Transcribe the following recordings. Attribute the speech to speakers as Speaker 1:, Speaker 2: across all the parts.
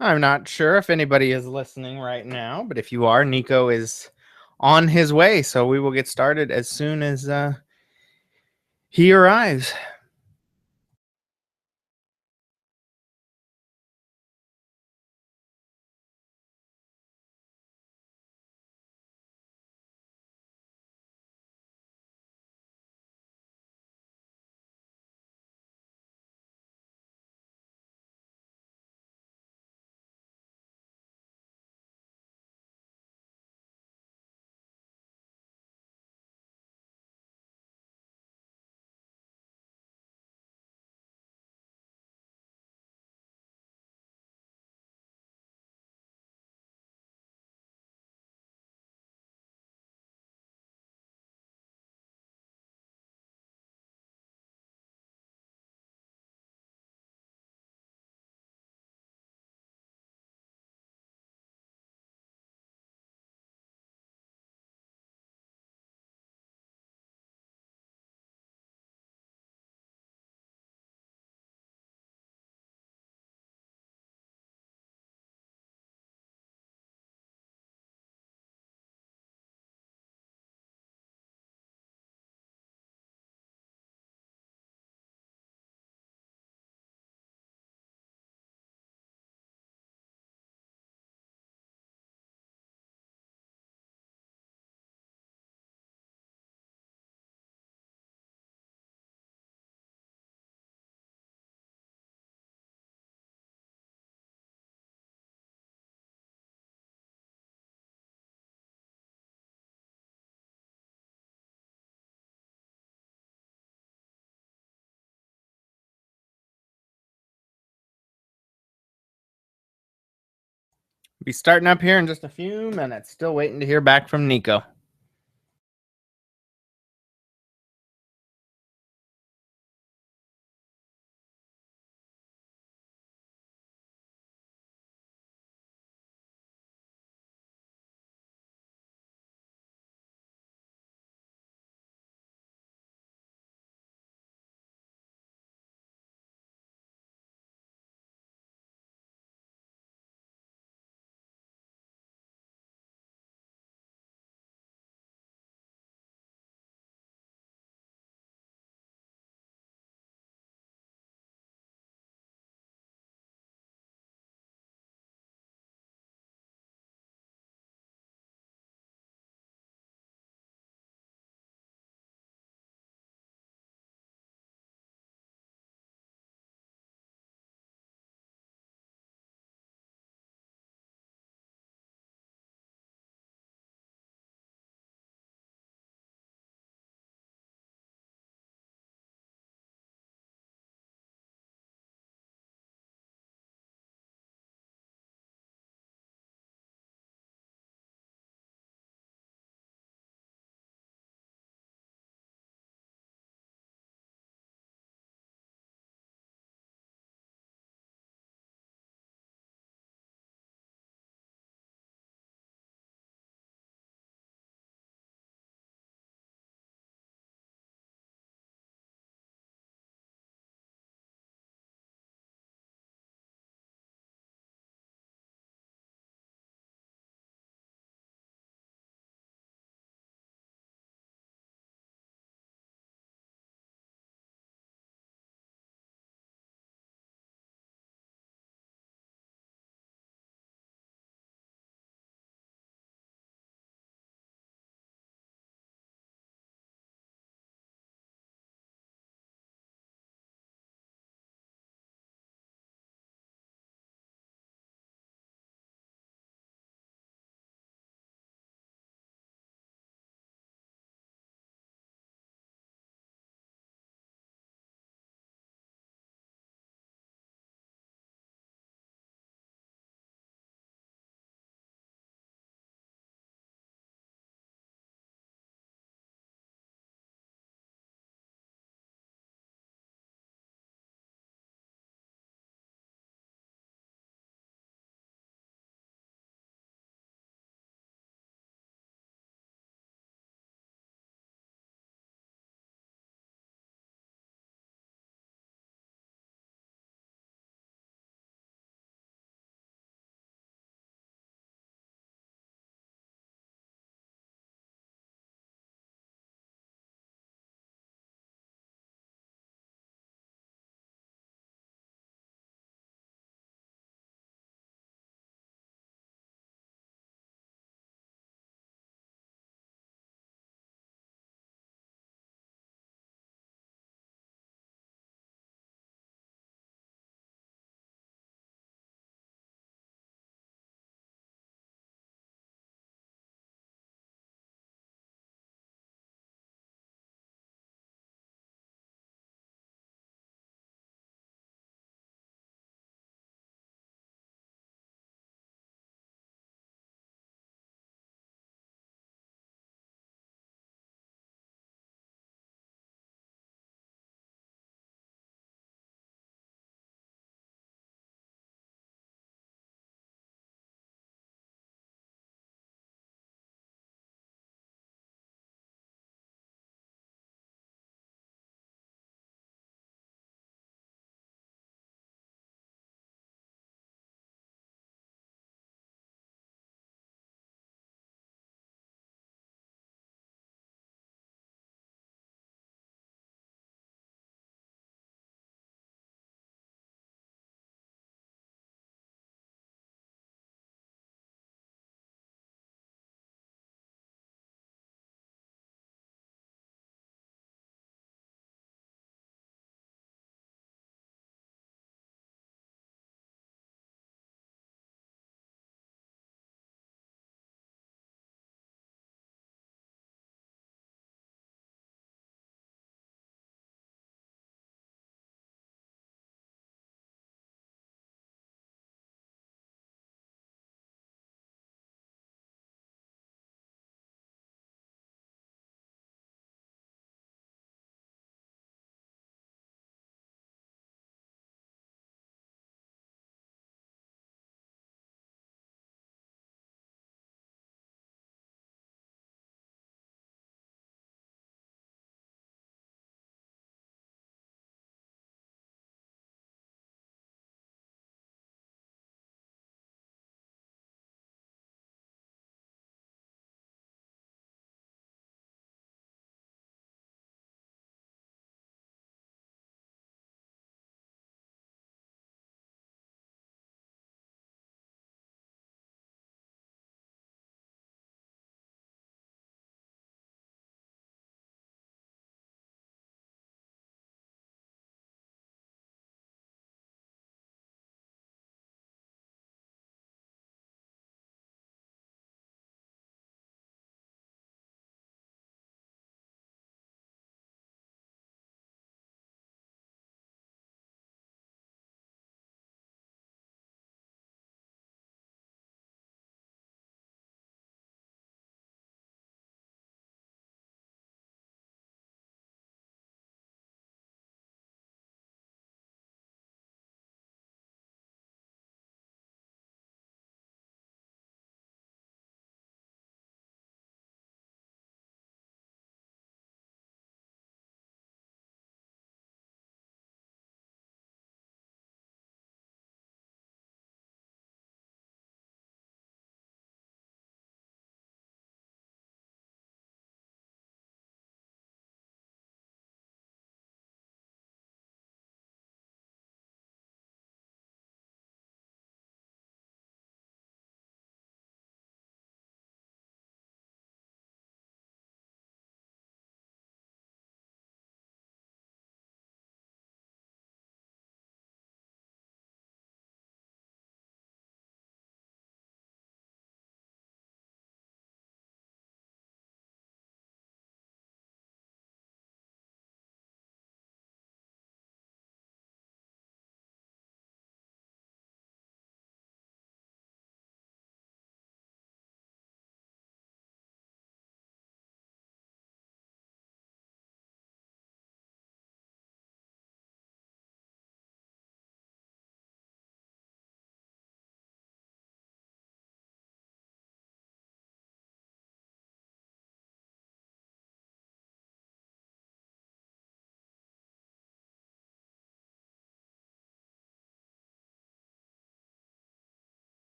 Speaker 1: I'm not sure if anybody is listening right now, but if you are, Nico is on his way. So we will get started as soon as he arrives. Be starting up here in just a few minutes. Still waiting to hear back from Nico.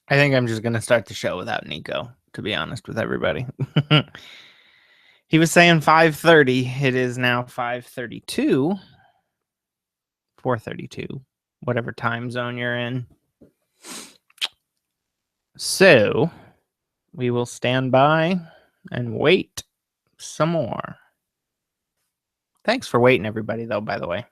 Speaker 1: I think I'm just going to start the show without Nico, to be honest with everybody. He was saying 5:30. It is now 5:32. 4:32, whatever time zone you're in. So we will stand by and wait some more. Thanks for waiting, everybody, though, by the way.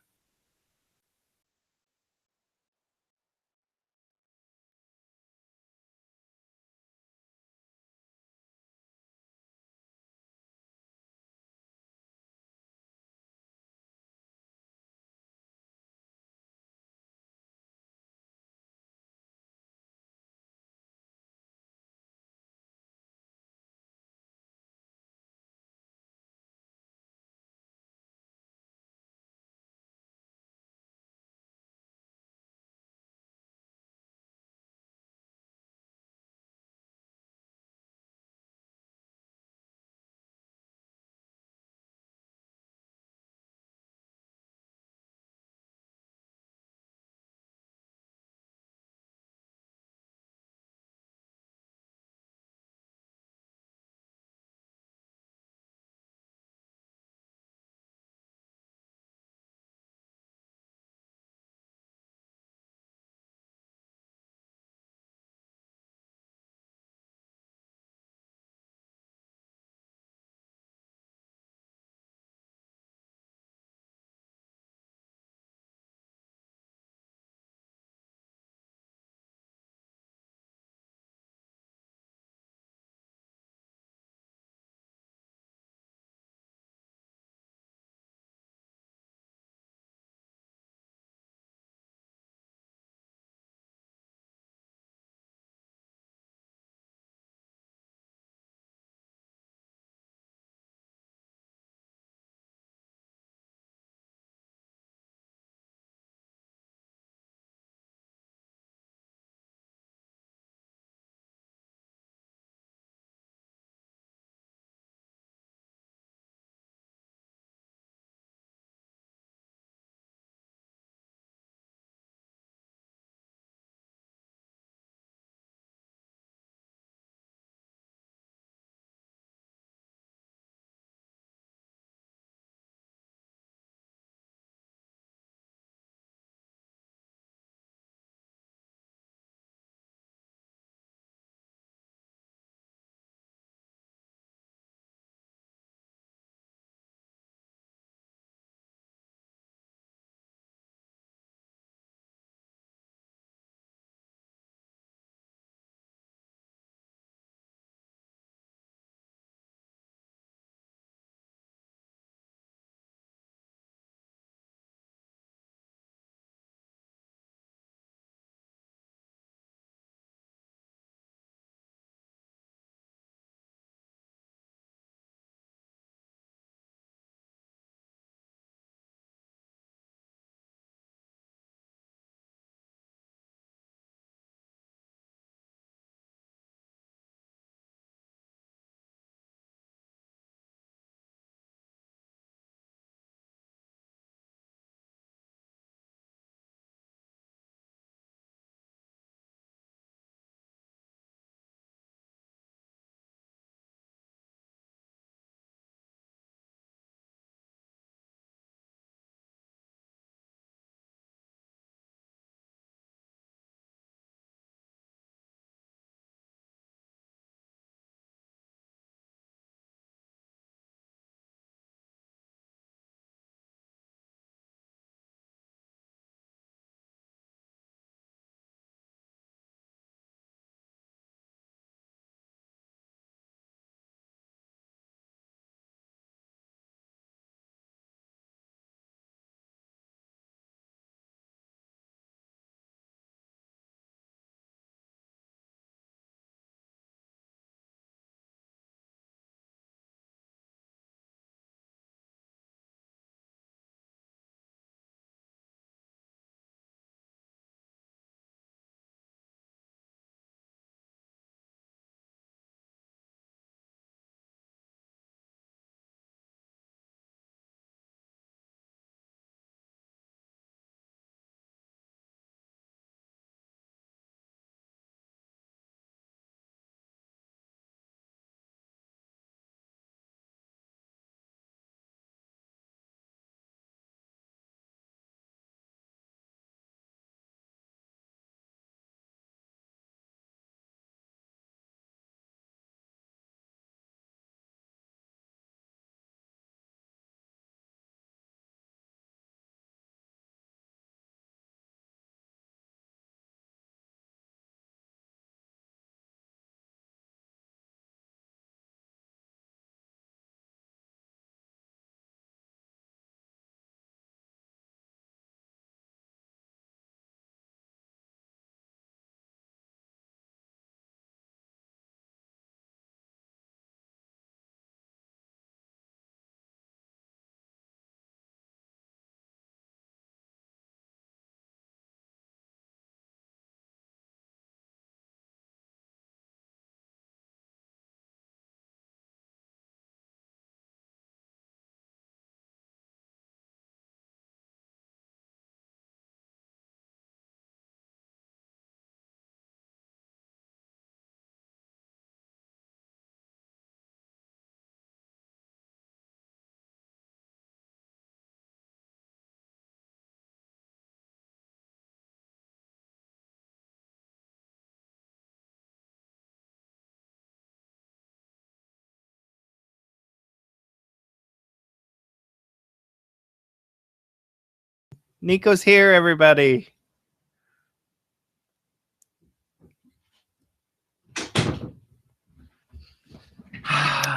Speaker 1: Nico's here, everybody.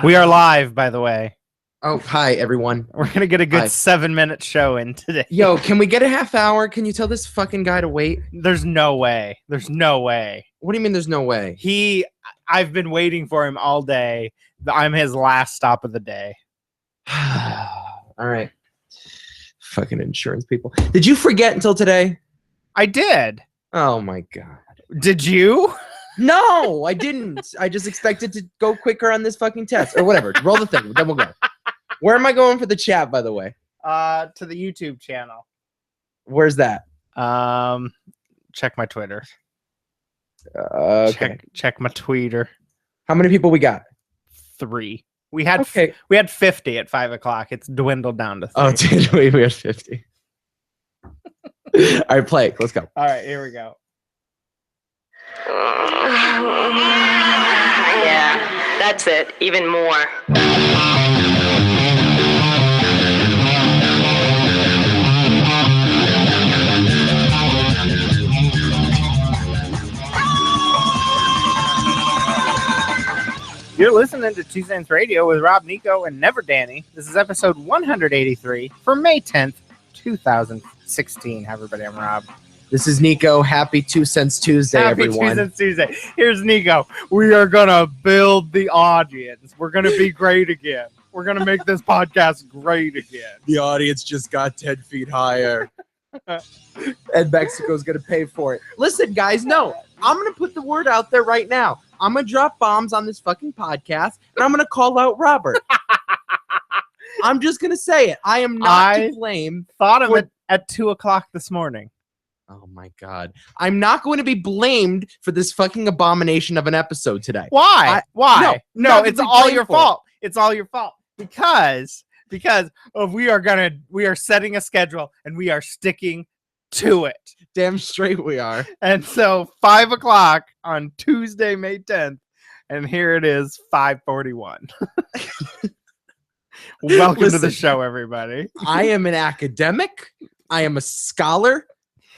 Speaker 1: We are live, by the way.
Speaker 2: Oh, hi, everyone.
Speaker 1: We're going to get a good
Speaker 2: Hi.
Speaker 1: 7-minute show in today.
Speaker 2: Yo, can we get a half hour? Can you tell this fucking guy to wait?
Speaker 1: There's no way. There's no way.
Speaker 2: What do you mean there's no way?
Speaker 1: I've been waiting for him all day. I'm his last stop of the day.
Speaker 2: All right. Fucking insurance people. Did you forget until today?
Speaker 1: I did.
Speaker 2: Oh, my God.
Speaker 1: Did you?
Speaker 2: No, I didn't. I just expected to go quicker on this fucking test. Or whatever. Roll the thing. Then we'll go. Where am I going for the chat, by the way?
Speaker 1: To the YouTube channel.
Speaker 2: Where's that?
Speaker 1: Check my Twitter.
Speaker 2: Okay.
Speaker 1: Check my tweeter.
Speaker 2: How many people we got?
Speaker 1: 3. We had
Speaker 2: Okay.
Speaker 1: we had 50 at 5 o'clock. It's dwindled down to 3.
Speaker 2: Oh, dude, we had 50. All right, play it. Let's go.
Speaker 1: All right, here we go.
Speaker 3: Yeah, that's it. Even more.
Speaker 1: You're listening to 2 Cents Radio with Rob, Nico, and Never Danny. This is episode 183 for May 10th, 2016. Hi, everybody. I'm Rob.
Speaker 2: This is Nico. Happy 2 Cents Tuesday,
Speaker 1: Happy
Speaker 2: everyone.
Speaker 1: 2 Cents Tuesday. Here's Nico. We are going to build the audience. We're going to be great again. We're going to make this podcast great again.
Speaker 2: The audience just got 10 feet higher. And Mexico's going to pay for it. Listen, guys, no. I'm going to put the word out there right now. I'm going to drop bombs on this fucking podcast, and I'm going to call out Robert. I'm just going to say it. I am not to blame.
Speaker 1: Thought of it at 2 o'clock this morning.
Speaker 2: Oh, my God. I'm not going to be blamed for this fucking abomination of an episode today.
Speaker 1: Why? Why? No,
Speaker 2: not to
Speaker 1: it's
Speaker 2: be
Speaker 1: all
Speaker 2: blamed
Speaker 1: your
Speaker 2: for it.
Speaker 1: fault. It's all your fault. Because of we are setting a schedule and we are sticking to it.
Speaker 2: Damn straight we are.
Speaker 1: And so 5 o'clock on Tuesday, May 10th, and here it is, 5:41. Welcome to the
Speaker 2: Listen.
Speaker 1: show, everybody.
Speaker 2: I am an academic. I am a scholar.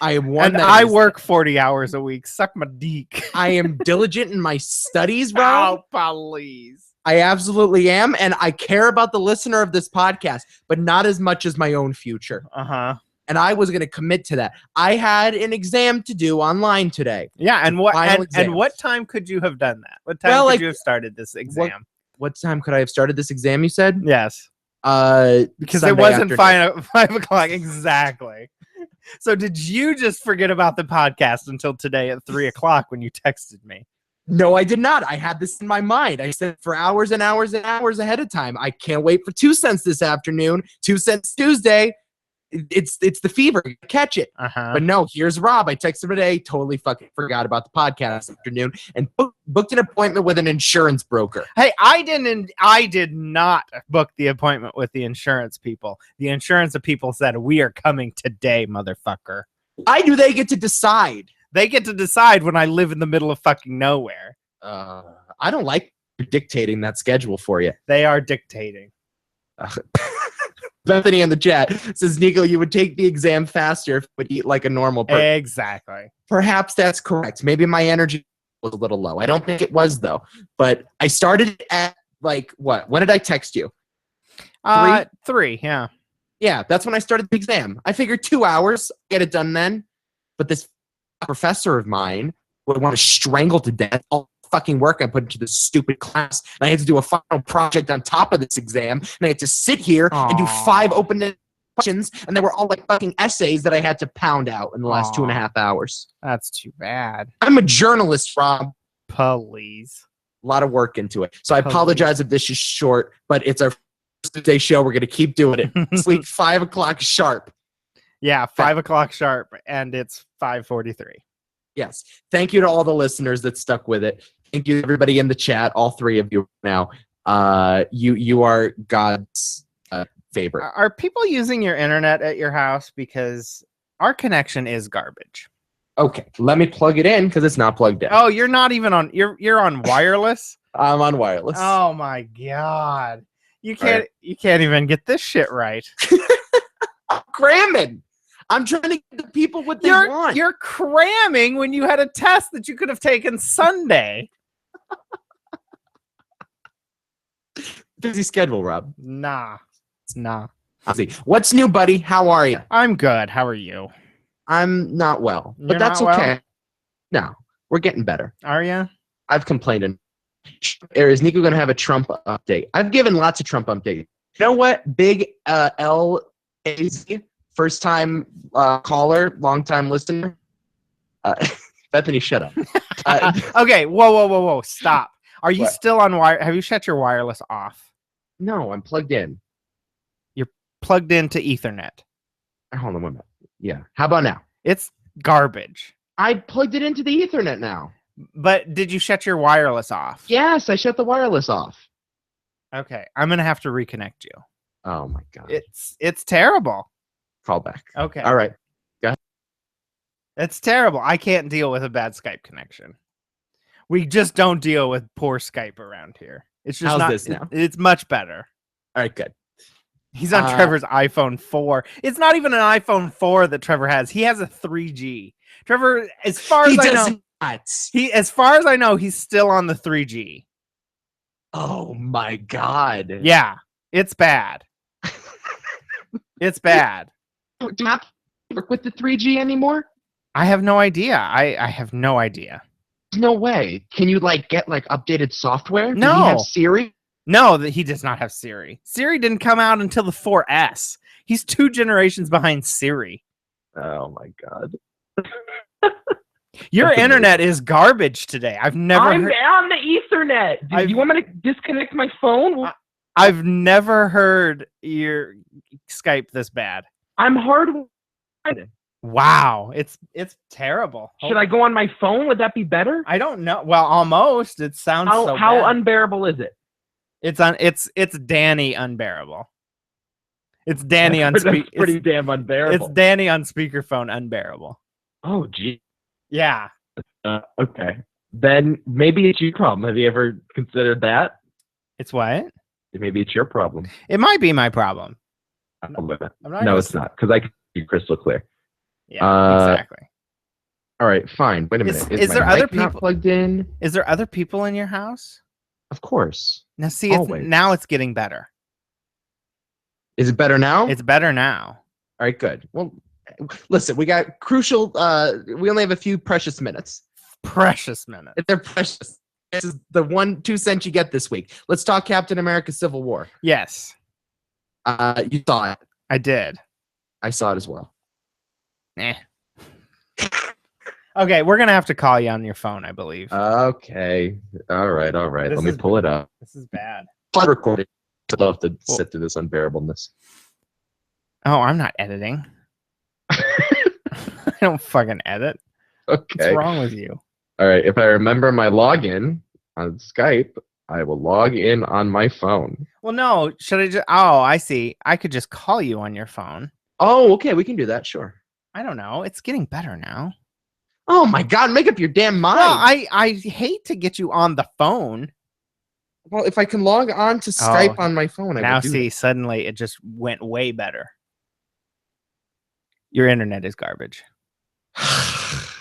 Speaker 2: I am one
Speaker 1: And
Speaker 2: that
Speaker 1: I
Speaker 2: is-
Speaker 1: work 40 hours a week. Suck my dick.
Speaker 2: I am diligent in my studies, Rob.
Speaker 1: Oh, please.
Speaker 2: I absolutely am, and I care about the listener of this podcast, but not as much as my own future.
Speaker 1: Uh-huh.
Speaker 2: And I was going to commit to that. I had an exam to do online today.
Speaker 1: Yeah, and what
Speaker 2: Final
Speaker 1: and
Speaker 2: exams.
Speaker 1: what time could you have done that? What time
Speaker 2: Well,
Speaker 1: could
Speaker 2: like,
Speaker 1: you have started this exam?
Speaker 2: What time could I have started this exam, you said?
Speaker 1: Yes. Because
Speaker 2: Sunday
Speaker 1: it wasn't
Speaker 2: afternoon.
Speaker 1: 5 o'clock exactly. So did you just forget about the podcast until today at 3 o'clock when you texted me?
Speaker 2: No, I did not. I had this in my mind. I said for hours and hours and hours ahead of time. I can't wait for 2 cents this afternoon. 2 Cents Tuesday. It's the fever. Catch it.
Speaker 1: Uh-huh.
Speaker 2: But no, here's Rob. I texted him today. Totally fucking forgot about the podcast this afternoon and booked an appointment with an insurance broker.
Speaker 1: Hey, I did not book the appointment with the insurance people. The insurance people said we are coming today, motherfucker.
Speaker 2: Why do they get to decide?
Speaker 1: They get to decide when I live in the middle of fucking nowhere.
Speaker 2: I don't like dictating that schedule for you.
Speaker 1: They are dictating.
Speaker 2: Bethany in the chat says, Nico, you would take the exam faster if you would eat like a normal person.
Speaker 1: Exactly.
Speaker 2: Perhaps that's correct. Maybe my energy was a little low. I don't think it was, though. But I started at, like, what? When did I text you?
Speaker 1: 3, yeah.
Speaker 2: Yeah, that's when I started the exam. I figured 2 hours, get it done then. But this professor of mine would want to strangle to death all the fucking work I put into this stupid class. And I had to do a final project on top of this exam. And I had to sit here and do
Speaker 1: Aw.
Speaker 2: 5 open questions. And they were all like fucking essays that I had to pound out in the last
Speaker 1: Aw.
Speaker 2: 2.5 hours.
Speaker 1: That's too bad.
Speaker 2: I'm a journalist, Rob.
Speaker 1: Please.
Speaker 2: A lot of work into it. So I
Speaker 1: Totally.
Speaker 2: apologize if this is short, but it's our first day show. We're going to keep doing it. This week, 5 o'clock sharp.
Speaker 1: Yeah, 5 o'clock sharp, and it's 5:43.
Speaker 2: Yes. Thank you to all the listeners that stuck with it. Thank you to everybody in the chat, all 3 of you now. You are God's favorite.
Speaker 1: Are people using your internet at your house? Because our connection is garbage.
Speaker 2: Okay, let me plug it in because it's not plugged in.
Speaker 1: Oh, you're not even on. You're on wireless.
Speaker 2: I'm on wireless.
Speaker 1: Oh my god, you can't even get this shit right.
Speaker 2: I'm cramming. I'm trying to give the people what they
Speaker 1: You're
Speaker 2: want.
Speaker 1: you're cramming when you had a test that you could have taken Sunday.
Speaker 2: Busy schedule, Rob.
Speaker 1: Nah.
Speaker 2: I'll see. What's new, buddy? How are you?
Speaker 1: I'm good. How are you?
Speaker 2: I'm not well, but
Speaker 1: You're
Speaker 2: that's
Speaker 1: not well?
Speaker 2: okay. No, we're getting better.
Speaker 1: Are you?
Speaker 2: I've complained. Is Nico going to have a Trump update? I've given lots of Trump updates. You know what? Big LAZ, first time caller, long time listener. Bethany, shut up.
Speaker 1: Okay. Whoa. Stop. Are you
Speaker 2: What?
Speaker 1: still on wire? Have you shut your wireless off?
Speaker 2: No, I'm plugged in.
Speaker 1: Plugged into Ethernet.
Speaker 2: Hold on 1 minute. Yeah. How about now?
Speaker 1: It's garbage.
Speaker 2: I plugged it into the Ethernet now.
Speaker 1: But did you shut your wireless off?
Speaker 2: Yes, I shut the wireless off.
Speaker 1: Okay. I'm gonna have to reconnect you.
Speaker 2: Oh my god.
Speaker 1: It's terrible.
Speaker 2: Call back.
Speaker 1: Okay.
Speaker 2: All right.
Speaker 1: It's terrible. I can't deal with a bad Skype connection. We just don't deal with poor Skype around here. It's just
Speaker 2: How's
Speaker 1: not.
Speaker 2: this now?
Speaker 1: It's much better.
Speaker 2: All right, good.
Speaker 1: He's on Trevor's iPhone 4. It's not even an iPhone 4 that Trevor has. He has a 3G. Trevor, as far as I know, as far as I know, he's still on the 3G.
Speaker 2: Oh my god.
Speaker 1: Yeah, it's bad. It's bad.
Speaker 2: Do you not work with the 3G anymore?
Speaker 1: I have no idea. I have no idea.
Speaker 2: No way. Can you get updated software?
Speaker 1: No.
Speaker 2: Does he have Siri?
Speaker 1: No, that he does not have Siri. Siri didn't come out until the 4S. He's 2 generations behind Siri.
Speaker 2: Oh my god.
Speaker 1: Your
Speaker 2: That's
Speaker 1: internet is garbage today. I've never
Speaker 4: I'm
Speaker 1: heard,
Speaker 4: on the Ethernet. Do you want me to disconnect my phone?
Speaker 1: I've never heard your Skype this bad.
Speaker 4: I'm hard.
Speaker 1: Wow, it's terrible.
Speaker 4: Should I go on my phone? Would that be better?
Speaker 1: I don't know. Well, almost. It sounds so
Speaker 4: How
Speaker 1: bad.
Speaker 4: unbearable is it?
Speaker 1: It's Danny unbearable. It's Danny on
Speaker 4: That's
Speaker 1: speak.
Speaker 4: pretty damn
Speaker 1: It's
Speaker 4: unbearable.
Speaker 1: Danny on speakerphone unbearable.
Speaker 4: Oh, gee.
Speaker 1: Yeah.
Speaker 4: Okay. Then maybe it's your problem. Have you ever considered that?
Speaker 1: It's what?
Speaker 4: Maybe it's your problem.
Speaker 1: It might be my problem.
Speaker 4: I'll live it.
Speaker 1: I'm not
Speaker 4: No,
Speaker 1: gonna
Speaker 4: it's not, because I can see crystal clear.
Speaker 1: Yeah, exactly.
Speaker 2: All right, fine. Wait a minute.
Speaker 1: Is
Speaker 2: my
Speaker 1: there other
Speaker 2: mic not
Speaker 1: people-
Speaker 2: plugged in?
Speaker 1: Is there other people in your house?
Speaker 2: Of course.
Speaker 1: Now see,
Speaker 2: Always.
Speaker 1: now it's getting better.
Speaker 2: Is it better now?
Speaker 1: It's better now.
Speaker 2: All right, good. Well, listen, we got crucial. We only have a few precious minutes.
Speaker 1: Precious minute.
Speaker 2: They're precious. This is the 2 cents you get this week. Let's talk Captain America: Civil War.
Speaker 1: Yes,
Speaker 2: You saw it.
Speaker 1: I did.
Speaker 2: I saw it as well.
Speaker 1: Eh. Okay, we're gonna have to call you on your phone, I believe.
Speaker 2: Okay. All right.
Speaker 1: This
Speaker 2: Let me
Speaker 1: is-
Speaker 2: pull it up.
Speaker 1: This is bad.
Speaker 2: I'll record it. I'd love to sit through this unbearableness.
Speaker 1: Oh, I'm not editing. I don't fucking edit.
Speaker 2: Okay.
Speaker 1: What's wrong with you?
Speaker 2: All right. If I remember my login on Skype, I will log in on my phone.
Speaker 1: Well, no. Should I just? Oh, I see. I could just call you on your phone.
Speaker 2: Oh, okay. We can do that. Sure.
Speaker 1: I don't know. It's getting better now.
Speaker 2: Oh my God! Make up your damn mind.
Speaker 1: Well, I hate to get you on the phone.
Speaker 2: Well, if I can log on to Skype on my phone, I
Speaker 1: Now
Speaker 2: will do
Speaker 1: see, suddenly it just went way better. Your internet is garbage.
Speaker 2: that.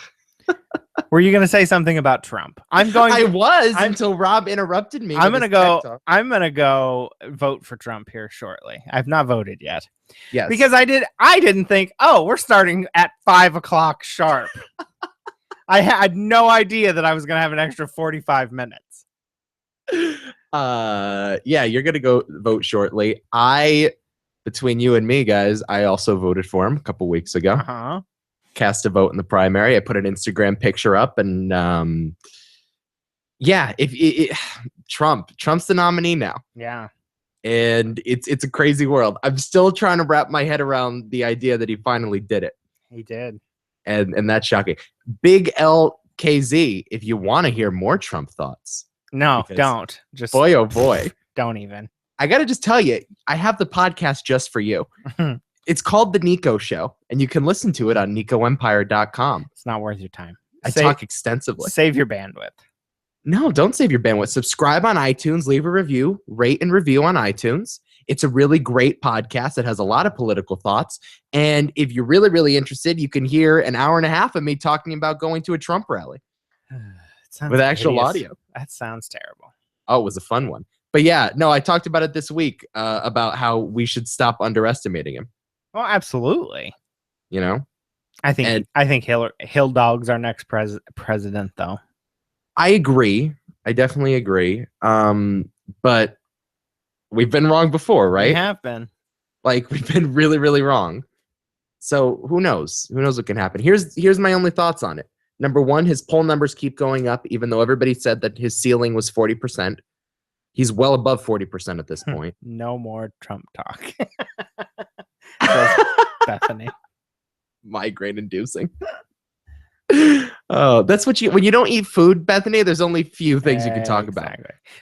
Speaker 1: Were you going to say something about Trump? I'm going.
Speaker 2: I was
Speaker 1: I'm-
Speaker 2: until Rob interrupted me.
Speaker 1: I'm
Speaker 2: with
Speaker 1: gonna
Speaker 2: his
Speaker 1: go.
Speaker 2: TED talk.
Speaker 1: I'm gonna go vote for Trump here shortly. I've not voted yet
Speaker 2: Yes.
Speaker 1: because I didn't think. Oh, we're starting at 5:00 sharp. I had no idea that I was gonna have an extra 45 minutes.
Speaker 2: Yeah, you're gonna go vote shortly. Between you and me, guys, I also voted for him a couple weeks ago.
Speaker 1: Uh-huh.
Speaker 2: Cast a vote in the primary. I put an Instagram picture up, and yeah, Trump's the nominee now,
Speaker 1: Yeah.
Speaker 2: and it's a crazy world. I'm still trying to wrap my head around the idea that he finally did it,
Speaker 1: He did.
Speaker 2: and that's shocking. Big LKZ, if you want to hear more Trump thoughts,
Speaker 1: No,
Speaker 2: Because-
Speaker 1: don't. Just
Speaker 2: boy oh boy.
Speaker 1: don't even.
Speaker 2: I got to just tell you, I have the podcast just for you. It's called The Nico Show, and you can listen to it on NicoEmpire.com.
Speaker 1: It's not worth your time.
Speaker 2: I talk extensively.
Speaker 1: Save your bandwidth.
Speaker 2: No, don't save your bandwidth. Subscribe on iTunes, leave a review, rate and review on iTunes. It's a really great podcast. It has a lot of political thoughts. And if you're really, really interested, you can hear an hour and a half of me talking about going to a Trump rally with actual
Speaker 1: hideous.
Speaker 2: audio.
Speaker 1: That sounds terrible.
Speaker 2: Oh, it was a fun one. But yeah, no, I talked about it this week about how we should stop underestimating him.
Speaker 1: Well, absolutely.
Speaker 2: You know,
Speaker 1: I think Hill Dog's our next president, though.
Speaker 2: I agree. I definitely agree. But we've been wrong before, right?
Speaker 1: We have been.
Speaker 2: Like, we've been really, really wrong. So who knows? Who knows what can happen? Here's my only thoughts on it. Number one, his poll numbers keep going up, even though everybody said that his ceiling was 40%. He's well above 40% at this point.
Speaker 1: No more Trump talk. Says Bethany.
Speaker 2: Migraine inducing. Oh, that's what when you don't eat food, Bethany, there's only few things you can talk about.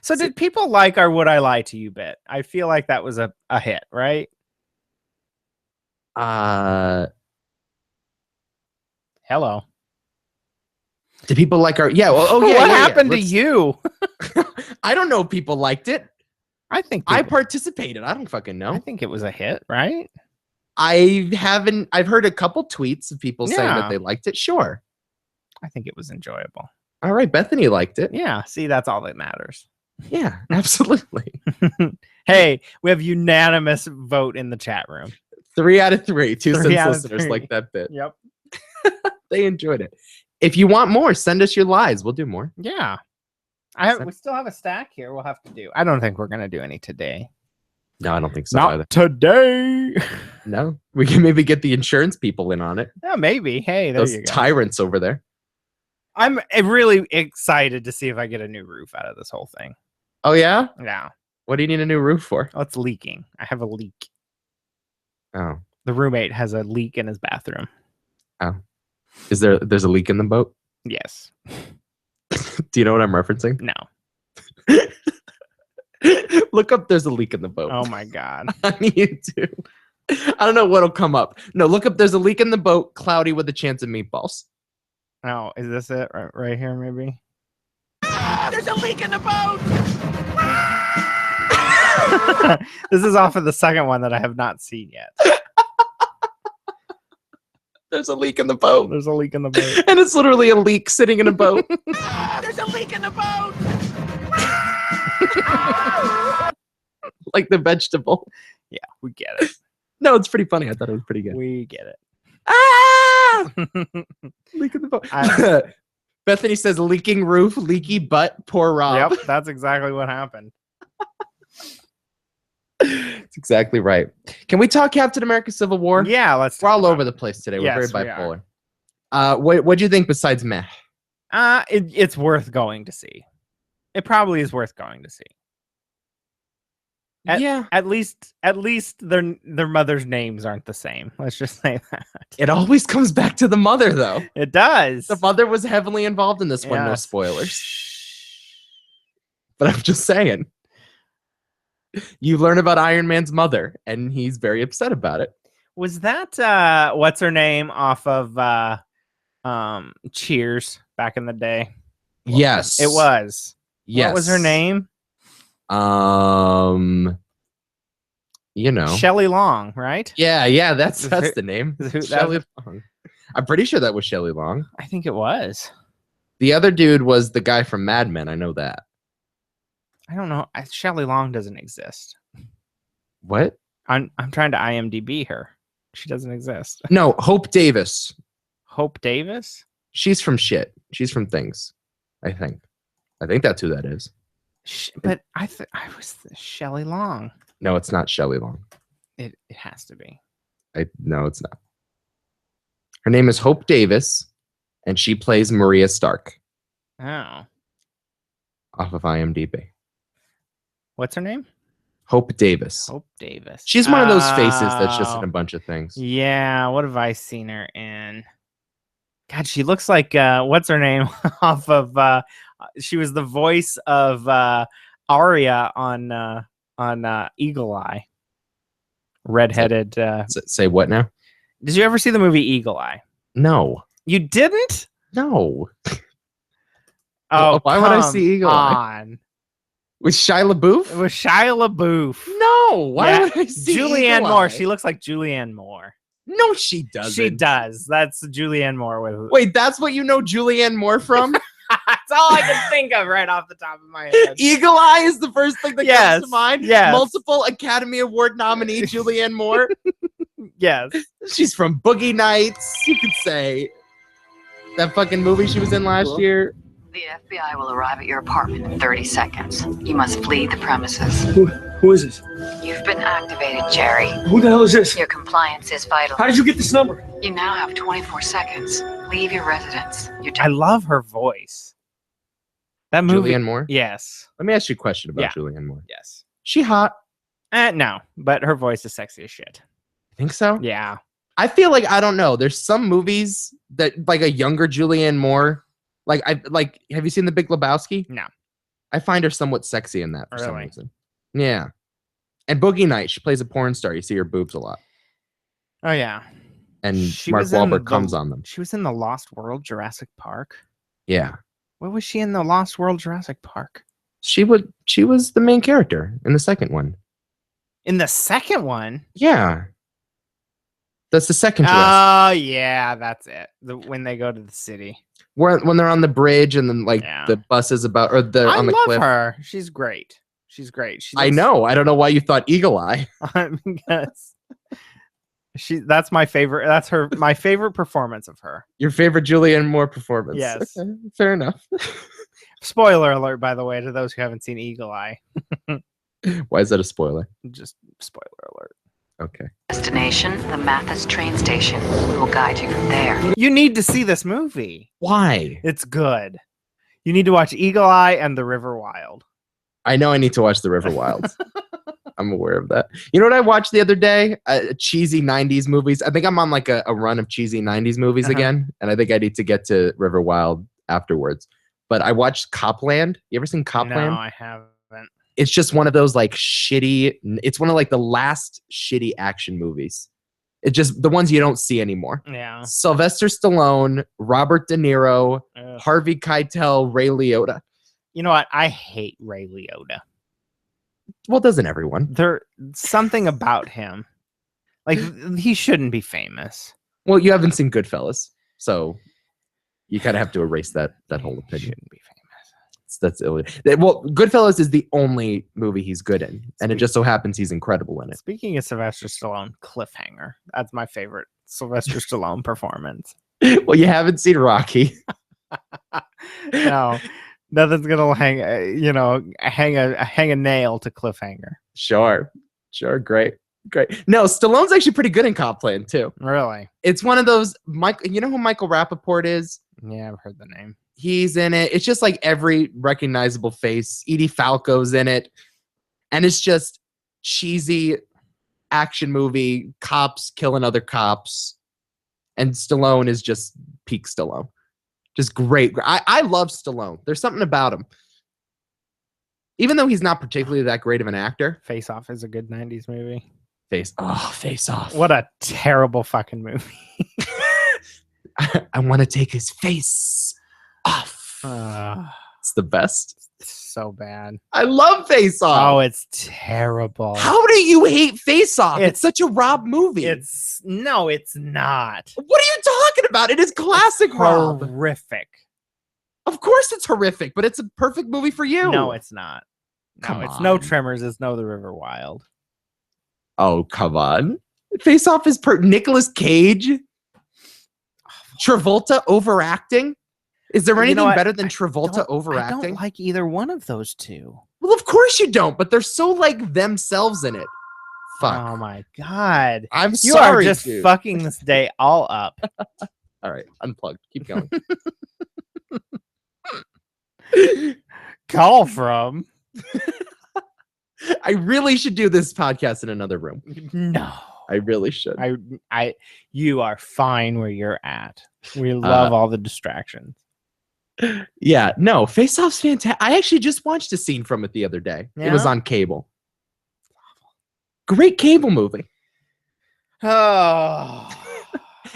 Speaker 1: So did people like our Would I Lie to You bit? I feel like that was a hit, right? Hello.
Speaker 2: Did people like our
Speaker 1: What happened to you?
Speaker 2: I don't know if people liked it.
Speaker 1: I think
Speaker 2: I participated. I don't fucking know.
Speaker 1: I think it was a hit, right?
Speaker 2: I've heard a couple tweets of people saying that they liked it. Sure.
Speaker 1: I think it was enjoyable.
Speaker 2: All right, Bethany liked it.
Speaker 1: Yeah, see, that's all that matters.
Speaker 2: Yeah, absolutely.
Speaker 1: Hey, we have unanimous vote in the chat room.
Speaker 2: 3 out of 3. 2 cents listeners like that bit.
Speaker 1: Yep.
Speaker 2: They enjoyed it. If you want more, send us your lies. We'll do more.
Speaker 1: Yeah. We still have a stack here. We'll have to do. I don't think we're gonna do any today.
Speaker 2: No, I don't think so
Speaker 1: Not
Speaker 2: either.
Speaker 1: Today.
Speaker 2: No, we can maybe get the insurance people in on it.
Speaker 1: Yeah, maybe. Hey, there
Speaker 2: Those
Speaker 1: you go.
Speaker 2: tyrants over there.
Speaker 1: I'm really excited to see if I get a new roof out of this whole thing.
Speaker 2: Oh yeah?
Speaker 1: Yeah.
Speaker 2: What do you need a new roof for?
Speaker 1: Oh, it's leaking. I have a leak.
Speaker 2: Oh.
Speaker 1: The roommate has a leak in his bathroom.
Speaker 2: Oh. There's a leak in the boat?
Speaker 1: Yes.
Speaker 2: Do you know what I'm referencing?
Speaker 1: No.
Speaker 2: Look up there's a leak in the boat.
Speaker 1: Oh my god.
Speaker 2: On YouTube. I don't know what'll come up. No, look up there's a leak in the boat, cloudy with a chance of meatballs.
Speaker 1: Oh, is this it right here maybe?
Speaker 2: There's a leak in the boat.
Speaker 1: This is off of the second one that I have not seen yet.
Speaker 2: There's a leak in the boat.
Speaker 1: There's a leak in the boat.
Speaker 2: And it's literally a leak sitting in a boat. There's a leak in the boat. Like the vegetable.
Speaker 1: Yeah, we get it.
Speaker 2: No, it's pretty funny. I thought it was pretty good.
Speaker 1: We get it.
Speaker 2: Ah! Leak in the boat. Bethany says leaking roof, leaky butt, poor Rob.
Speaker 1: Yep, that's exactly what happened.
Speaker 2: That's exactly right. Can we talk Captain America Civil War?
Speaker 1: Yeah, let's
Speaker 2: We're all over the place today. We're
Speaker 1: Yes,
Speaker 2: very bipolar. What do you think besides meh?
Speaker 1: It's worth going to see. It probably is worth going to see. At least their mother's names aren't the same. Let's just say that.
Speaker 2: It always comes back to the mother, though.
Speaker 1: It does.
Speaker 2: The mother was heavily involved in this one. No spoilers. But I'm just saying. You learn about Iron Man's mother, and he's very upset about it.
Speaker 1: Was that what's her name off of Cheers back in the day?
Speaker 2: Yes.
Speaker 1: It was.
Speaker 2: Yes.
Speaker 1: What was her name?
Speaker 2: You know.
Speaker 1: Shelley Long, right?
Speaker 2: Yeah, that's the name. Shelley Long. I'm pretty sure that was Shelley Long.
Speaker 1: I think it was.
Speaker 2: The other dude was the guy from Mad Men. I know that.
Speaker 1: I don't know. Shelley Long doesn't exist.
Speaker 2: What?
Speaker 1: I'm trying to IMDb her. She doesn't exist.
Speaker 2: No, Hope Davis.
Speaker 1: Hope Davis?
Speaker 2: She's from shit. She's from Things. I think that's who that is.
Speaker 1: But I was Shelley Long.
Speaker 2: No, it's not Shelley Long.
Speaker 1: It has to be.
Speaker 2: No, it's not. Her name is Hope Davis, and she plays Maria Stark.
Speaker 1: Oh.
Speaker 2: Off of IMDb.
Speaker 1: What's her name?
Speaker 2: Hope Davis.
Speaker 1: Hope Davis.
Speaker 2: She's one of those faces that's just in a bunch of things.
Speaker 1: Yeah, what have I seen her in? God, she looks like what's her name off of she was the voice of Arya on Eagle Eye. Redheaded
Speaker 2: Say what now?
Speaker 1: Did you ever see the movie Eagle Eye?
Speaker 2: No.
Speaker 1: You didn't?
Speaker 2: No.
Speaker 1: Oh,
Speaker 2: why would I see Eagle Eye?
Speaker 1: On.
Speaker 2: With Shia LaBeouf?
Speaker 1: It was Shia LaBeouf.
Speaker 2: No. Why
Speaker 1: Yeah,
Speaker 2: would I see
Speaker 1: Julianne
Speaker 2: Eagle
Speaker 1: Moore.
Speaker 2: Eye?
Speaker 1: She looks like Julianne Moore.
Speaker 2: No, she doesn't.
Speaker 1: She does. That's Julianne Moore. With
Speaker 2: Wait, that's what you know Julianne Moore from?
Speaker 1: That's all I can think of right off the top of my head.
Speaker 2: Eagle Eye is the first thing that comes to mind.
Speaker 1: Yes.
Speaker 2: Multiple Academy Award nominee Julianne Moore.
Speaker 1: Yes.
Speaker 2: She's from Boogie Nights. You could say that fucking movie she was in last year.
Speaker 5: The FBI will arrive at your apartment in 30 seconds. You must flee the premises.
Speaker 6: Who is this?
Speaker 5: You've been activated, Jerry.
Speaker 6: Who the hell is this?
Speaker 5: Your compliance is vital.
Speaker 6: How did you get this number?
Speaker 5: You now have 24 seconds. Leave your residence.
Speaker 1: I love her voice. That movie.
Speaker 2: Julianne Moore?
Speaker 1: Yes.
Speaker 2: Let me ask you a question about
Speaker 1: Yeah.
Speaker 2: Julianne Moore.
Speaker 1: Yes.
Speaker 2: She hot?
Speaker 1: No, but her voice is sexy as shit.
Speaker 2: Think so?
Speaker 1: Yeah.
Speaker 2: I feel like I don't know. There's some movies that like a younger Julianne Moore. Like have you seen The Big Lebowski?
Speaker 1: No.
Speaker 2: I find her somewhat sexy in that for some
Speaker 1: Really?
Speaker 2: reason. Yeah. And Boogie Nights, she plays a porn star. You see her boobs a lot.
Speaker 1: Oh yeah.
Speaker 2: And
Speaker 1: She
Speaker 2: Mark
Speaker 1: was in
Speaker 2: Wahlberg
Speaker 1: the-
Speaker 2: comes on them.
Speaker 1: She was in the Lost World Jurassic Park.
Speaker 2: Yeah.
Speaker 1: What was she in the Lost World Jurassic Park?
Speaker 2: She was the main character in the second one.
Speaker 1: In the second one?
Speaker 2: Yeah. That's the second Jurassic.
Speaker 1: Oh yeah, that's it. When they go to the city.
Speaker 2: When they're on the bridge and then like
Speaker 1: Yeah.
Speaker 2: the bus is about or the
Speaker 1: I
Speaker 2: on the
Speaker 1: love
Speaker 2: cliff.
Speaker 1: her. She's great. She's great. She
Speaker 2: I
Speaker 1: looks-
Speaker 2: know. I don't know why you thought Eagle Eye.
Speaker 1: because that's my favorite. That's my favorite performance of her.
Speaker 2: Your favorite Julianne Moore performance.
Speaker 1: Yes.
Speaker 2: Okay, fair enough.
Speaker 1: Spoiler alert, by the way, to those who haven't seen Eagle Eye.
Speaker 2: Why is that a spoiler?
Speaker 1: Just spoiler alert.
Speaker 2: Okay.
Speaker 5: Destination, the Mathis train station. We will guide you from there.
Speaker 1: You need to see this movie.
Speaker 2: Why?
Speaker 1: It's good. You need to watch Eagle Eye and The River Wild.
Speaker 2: I know I need to watch The River Wilds. I'm aware of that. You know what I watched the other day? Cheesy 90s movies. I think I'm on like a run of cheesy 90s movies again. And I think I need to get to River Wild afterwards. But I watched Copland. You ever seen Copland?
Speaker 1: No, I haven't.
Speaker 2: It's just one of those like shitty, it's one of like the last shitty action movies. It's just the ones you don't see anymore.
Speaker 1: Yeah.
Speaker 2: Sylvester Stallone, Robert De Niro,
Speaker 1: Ugh.
Speaker 2: Harvey Keitel, Ray Liotta.
Speaker 1: You know what? I hate Ray Liotta.
Speaker 2: Well, doesn't everyone?
Speaker 1: There's something about him. Like, he shouldn't be famous.
Speaker 2: Well, you haven't seen Goodfellas, so you kind of have to erase that whole
Speaker 1: He
Speaker 2: opinion.
Speaker 1: shouldn't be famous.
Speaker 2: That's well, Goodfellas is the only movie he's good in, and it just so happens he's incredible in it.
Speaker 1: Speaking of Sylvester Stallone, Cliffhanger. That's my favorite Sylvester Stallone performance.
Speaker 2: Well, you haven't seen Rocky.
Speaker 1: No, nothing's gonna hang. Hang a nail to Cliffhanger.
Speaker 2: Sure, great. No, Stallone's actually pretty good in Copland too.
Speaker 1: Really?
Speaker 2: It's one of those You know who Michael Rappaport is?
Speaker 1: Yeah, I've heard the name.
Speaker 2: He's in it. It's just like every recognizable face. Edie Falco's in it, and it's just cheesy action movie. Cops killing other cops, and Stallone is just peak Stallone. Just great. I love Stallone. There's something about him. Even though he's not particularly that great of an actor.
Speaker 1: Face Off is a good 90s movie.
Speaker 2: Face Off.
Speaker 1: What a terrible fucking movie.
Speaker 2: I want to take his face off. It's the best.
Speaker 1: It's so bad.
Speaker 2: I love Face Off.
Speaker 1: Oh, it's terrible.
Speaker 2: How do you hate Face Off? It's
Speaker 1: It's-
Speaker 2: such a Rob movie.
Speaker 1: It's not.
Speaker 2: What are you talking about? It is classic Rob.
Speaker 1: Horrific.
Speaker 2: Of course it's horrific, but it's a perfect movie for you.
Speaker 1: No, it's not. No,
Speaker 2: Come
Speaker 1: it's no
Speaker 2: on.
Speaker 1: Tremors. It's no The River Wild.
Speaker 2: Oh, come on. Face Off is Nicolas Cage. Travolta overacting. Is there
Speaker 1: You know
Speaker 2: anything
Speaker 1: what?
Speaker 2: better than
Speaker 1: I
Speaker 2: Travolta
Speaker 1: I
Speaker 2: overacting?
Speaker 1: don't like either one of those two.
Speaker 2: Well, of course you don't, but they're so like themselves in it. Fuck.
Speaker 1: Oh my god.
Speaker 2: I'm
Speaker 1: You
Speaker 2: sorry,
Speaker 1: are just
Speaker 2: dude.
Speaker 1: fucking this day all up.
Speaker 2: All right, unplugged. Keep going.
Speaker 1: Call from.
Speaker 2: I really should do this podcast in another room.
Speaker 1: No.
Speaker 2: I really should.
Speaker 1: You are fine where you're at. We love all the distractions.
Speaker 2: Yeah, no, Face Off's fantastic. I actually just watched a scene from it the other day. It was
Speaker 1: Yeah?
Speaker 2: on cable. Great cable movie.
Speaker 1: Oh.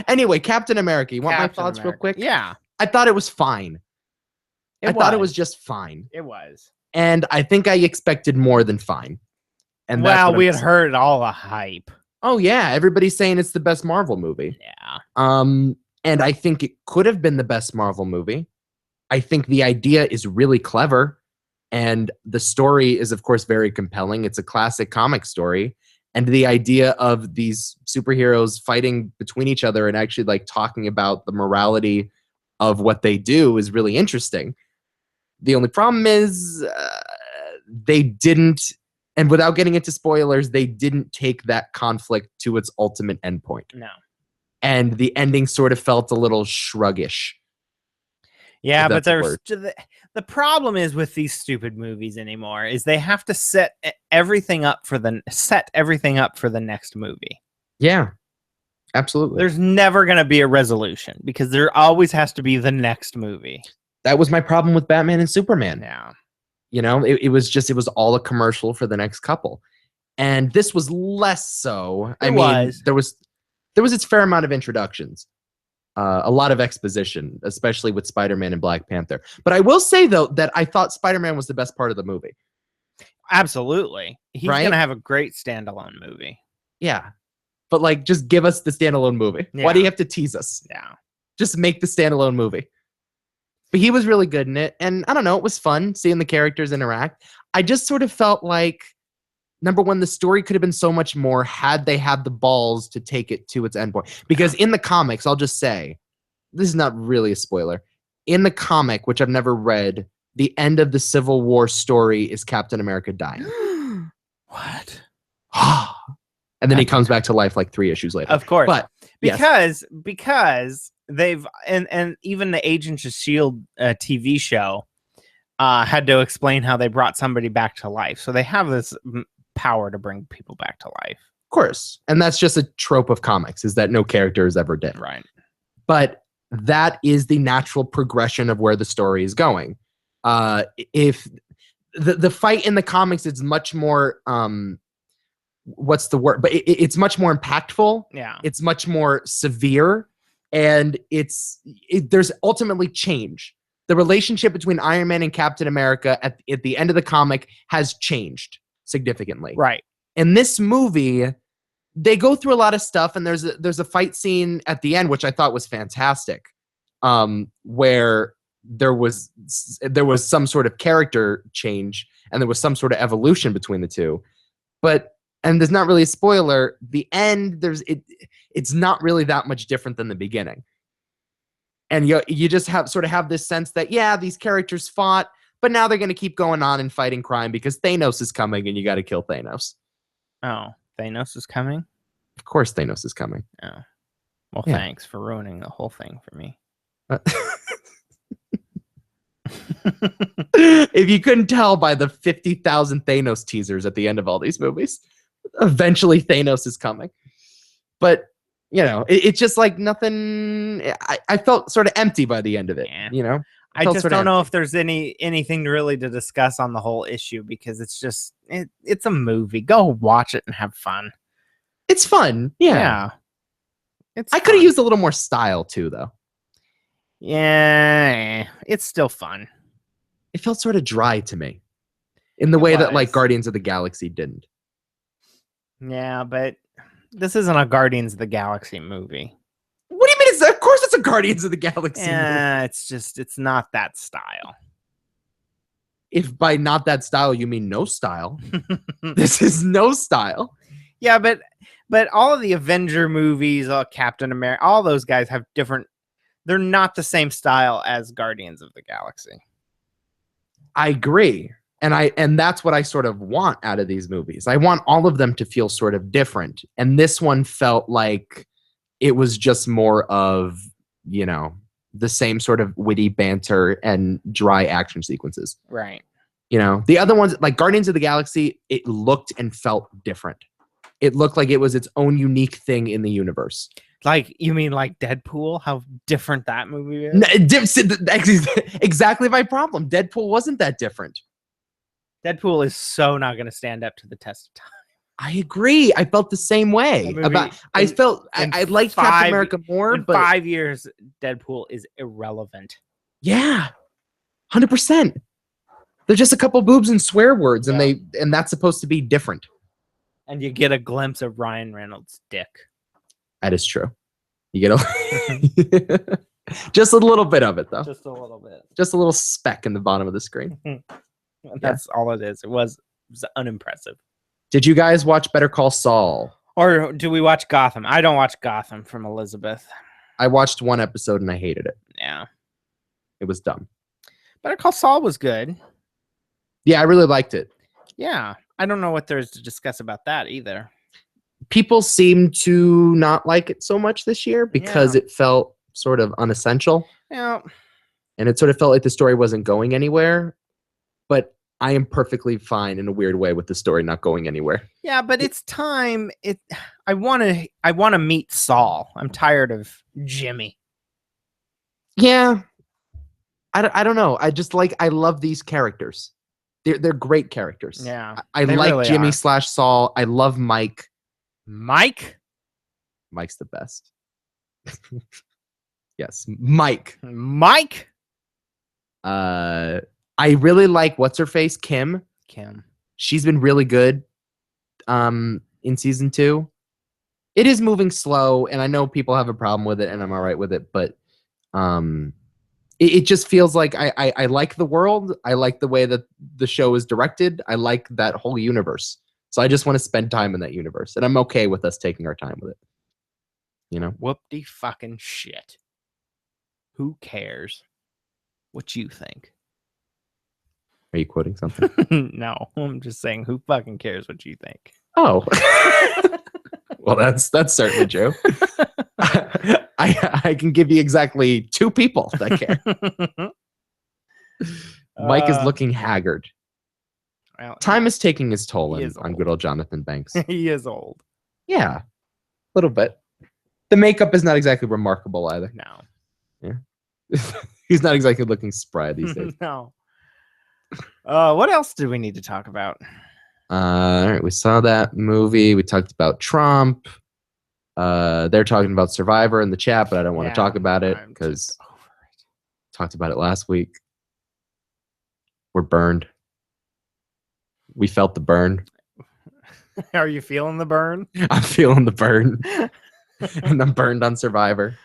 Speaker 2: Anyway, Captain America. You want
Speaker 1: Captain
Speaker 2: my thoughts
Speaker 1: America.
Speaker 2: real quick?
Speaker 1: Yeah.
Speaker 2: I thought it was fine. I thought it was just fine.
Speaker 1: It was.
Speaker 2: And I think I expected more than fine. And that's
Speaker 1: Well,
Speaker 2: what
Speaker 1: we
Speaker 2: I'm
Speaker 1: had
Speaker 2: saying.
Speaker 1: heard all the hype.
Speaker 2: Oh yeah, everybody's saying it's the best Marvel movie.
Speaker 1: Yeah.
Speaker 2: And I think it could have been the best Marvel movie. I think the idea is really clever, and the story is, of course, very compelling. It's a classic comic story, and the idea of these superheroes fighting between each other and actually like talking about the morality of what they do is really interesting. The only problem is they didn't, and without getting into spoilers, they didn't take that conflict to its ultimate endpoint.
Speaker 1: No.
Speaker 2: And the ending sort of felt a little shruggish.
Speaker 1: Yeah,
Speaker 2: If
Speaker 1: but
Speaker 2: that's a
Speaker 1: there's
Speaker 2: word.
Speaker 1: the problem is with these stupid movies anymore is they have to set everything up for the next movie.
Speaker 2: Yeah, absolutely.
Speaker 1: There's never going to be a resolution because there always has to be the next movie.
Speaker 2: That was my problem with Batman and Superman.
Speaker 1: Yeah.
Speaker 2: You know, it was all a commercial for the next couple. And this was less so. I mean, there was its fair amount of introductions. A lot of exposition, especially with Spider-Man and Black Panther. But I will say, though, that I thought Spider-Man was the best part of the movie.
Speaker 1: Absolutely. He's
Speaker 2: Right?
Speaker 1: going to have a great standalone movie.
Speaker 2: Yeah. But, like, just give us the standalone movie. Why do
Speaker 1: Yeah.
Speaker 2: you have to tease us?
Speaker 1: Yeah.
Speaker 2: Just make the standalone movie. But he was really good in it. And I don't know, it was fun seeing the characters interact. I just sort of felt like, number one, the story could have been so much more had they had the balls to take it to its endpoint. Because in the comics, I'll just say, this is not really a spoiler. In the comic, which I've never read, the end of the Civil War story is Captain America dying.
Speaker 1: What?
Speaker 2: And then he comes back to life like 3 issues later.
Speaker 1: Of course.
Speaker 2: But yes.
Speaker 1: because they've and even the Agents of S.H.I.E.L.D. TV show had to explain how they brought somebody back to life. So they have this power to bring people back to life.
Speaker 2: Of course. And that's just a trope of comics, is that no character is ever dead.
Speaker 1: Right.
Speaker 2: But that is the natural progression of where the story is going. If the fight in the comics is much more what's the word? But it's much more impactful.
Speaker 1: Yeah.
Speaker 2: It's much more severe, and there's ultimately change. The relationship between Iron Man and Captain America at the end of the comic has changed significantly.
Speaker 1: Right.
Speaker 2: In this movie, they go through a lot of stuff, and there's a fight scene at the end which I thought was fantastic, where there was some sort of character change and there was some sort of evolution between the two. And there's not really a spoiler. The end, it's not really that much different than the beginning. And you just have this sense that, yeah, these characters fought, but now they're going to keep going on and fighting crime because Thanos is coming and you got to kill Thanos.
Speaker 1: Oh, Thanos is coming?
Speaker 2: Of course Thanos is coming.
Speaker 1: Oh. Well,
Speaker 2: Yeah.
Speaker 1: Thanks for ruining the whole thing for me.
Speaker 2: If you couldn't tell by the 50,000 Thanos teasers at the end of all these movies, eventually Thanos is coming. But, you know, it's just like nothing. I felt sort of empty by the end of it.
Speaker 1: Yeah.
Speaker 2: You know,
Speaker 1: I
Speaker 2: felt
Speaker 1: just
Speaker 2: sort of
Speaker 1: don't know
Speaker 2: empty.
Speaker 1: if there's anything really to discuss on the whole issue because it's just it's a movie. Go watch it and have fun.
Speaker 2: It's fun. Yeah.
Speaker 1: It's
Speaker 2: I could have
Speaker 1: fun.
Speaker 2: used a little more style too, though.
Speaker 1: Yeah, it's still fun.
Speaker 2: It felt sort of dry to me in the way that like
Speaker 1: was.
Speaker 2: Guardians of the Galaxy didn't.
Speaker 1: Yeah, but this isn't a Guardians of the Galaxy movie.
Speaker 2: What do you mean? Of course it's a Guardians of the Galaxy movie.
Speaker 1: Yeah, it's not that style.
Speaker 2: If by not that style you mean no style, this is no style.
Speaker 1: Yeah, but all of the Avenger movies, Captain America, all those guys have different. They're not the same style as Guardians of the Galaxy.
Speaker 2: I agree. And that's what I sort of want out of these movies. I want all of them to feel sort of different. And this one felt like it was just more of, you know, the same sort of witty banter and dry action sequences.
Speaker 1: Right.
Speaker 2: You know, the other ones like Guardians of the Galaxy, it looked and felt different. It looked like it was its own unique thing in the universe.
Speaker 1: Like, you mean like Deadpool? How different that movie is?
Speaker 2: Exactly my problem. Deadpool wasn't that different.
Speaker 1: Deadpool is so not going to stand up to the test of time.
Speaker 2: I agree. I felt the same way.
Speaker 1: That movie
Speaker 2: I felt
Speaker 1: in
Speaker 2: I liked Captain
Speaker 1: 5
Speaker 2: America more,
Speaker 1: In
Speaker 2: but
Speaker 1: 5 years, Deadpool is irrelevant.
Speaker 2: yeah, 100%. They're just a couple boobs and swear words,
Speaker 1: Yeah.
Speaker 2: and that's supposed to be different.
Speaker 1: And you get a glimpse of Ryan Reynolds' dick.
Speaker 2: That is true. You get a just a little bit of it though.
Speaker 1: Just a little bit.
Speaker 2: Just a little speck in the bottom of the screen.
Speaker 1: That's all it is. It was unimpressive.
Speaker 2: Did you guys watch Better Call Saul?
Speaker 1: Or do we watch Gotham? I don't watch Gotham from Elizabeth.
Speaker 2: I watched one episode and I hated it.
Speaker 1: Yeah.
Speaker 2: It was dumb.
Speaker 1: Better Call Saul was good.
Speaker 2: Yeah, I really liked it.
Speaker 1: Yeah. I don't know what there is to discuss about that either.
Speaker 2: People seem to not like it so much this year because it felt sort of unessential.
Speaker 1: Yeah.
Speaker 2: And it sort of felt like the story wasn't going anywhere. But I am perfectly fine in a weird way with the story not going anywhere.
Speaker 1: Yeah, but it's time. I want to meet Saul. I'm tired of Jimmy.
Speaker 2: Yeah. I don't know. I love these characters. They're great characters.
Speaker 1: Yeah.
Speaker 2: I
Speaker 1: they
Speaker 2: like
Speaker 1: really
Speaker 2: Jimmy
Speaker 1: are.
Speaker 2: / Saul. I love Mike.
Speaker 1: Mike?
Speaker 2: Mike's the best. Yes, Mike.
Speaker 1: Mike?
Speaker 2: I really like what's her face, Kim. She's been really good in season 2. It is moving slow, and I know people have a problem with it, and I'm all right with it, but it just feels like I like the world. I like the way that the show is directed. I like that whole universe. So I just want to spend time in that universe, and I'm okay with us taking our time with it. You know?
Speaker 1: Whoop-de fucking shit. Who cares what you think?
Speaker 2: Are you quoting something?
Speaker 1: No, I'm just saying, who fucking cares what you think?
Speaker 2: Oh. Well, that's certainly true. I can give you exactly 2 people that care. Mike is looking haggard.
Speaker 1: Well,
Speaker 2: Time is taking its toll
Speaker 1: He is
Speaker 2: on
Speaker 1: old.
Speaker 2: good old Jonathan Banks.
Speaker 1: he is old.
Speaker 2: Yeah, a little bit. The makeup is not exactly remarkable either.
Speaker 1: No.
Speaker 2: He's not exactly looking spry these days.
Speaker 1: No. What else do we need to talk about?
Speaker 2: All right, we saw that movie. We talked about Trump. They're talking about Survivor in the chat, but I don't want to talk about it
Speaker 1: I'm
Speaker 2: because
Speaker 1: just over
Speaker 2: talked about it last week. We're burned. We felt the burn.
Speaker 1: it. Are you feeling the burn?
Speaker 2: I'm feeling the burn. And I'm burned on Survivor.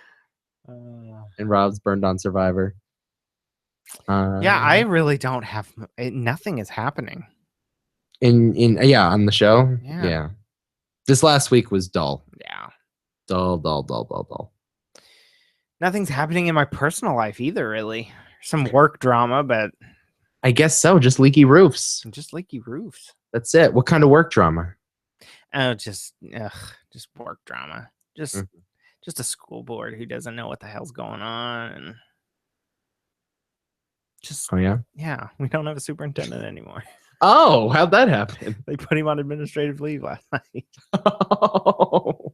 Speaker 2: And Rob's burned on Survivor.
Speaker 1: Yeah, I really don't have. Nothing is happening.
Speaker 2: On the show.
Speaker 1: Yeah.
Speaker 2: This last week was dull.
Speaker 1: Yeah.
Speaker 2: Dull.
Speaker 1: Nothing's happening in my personal life either, really. Some work drama, but
Speaker 2: I guess so. Just leaky roofs.
Speaker 1: just leaky roofs.
Speaker 2: That's it. What kind of work drama?
Speaker 1: Oh, just work drama. Just a school board who doesn't know what the hell's going on, and just
Speaker 2: Oh yeah.
Speaker 1: yeah, we don't have a superintendent anymore.
Speaker 2: Oh, how'd that happen?
Speaker 1: They put him on administrative leave last night,
Speaker 2: Oh.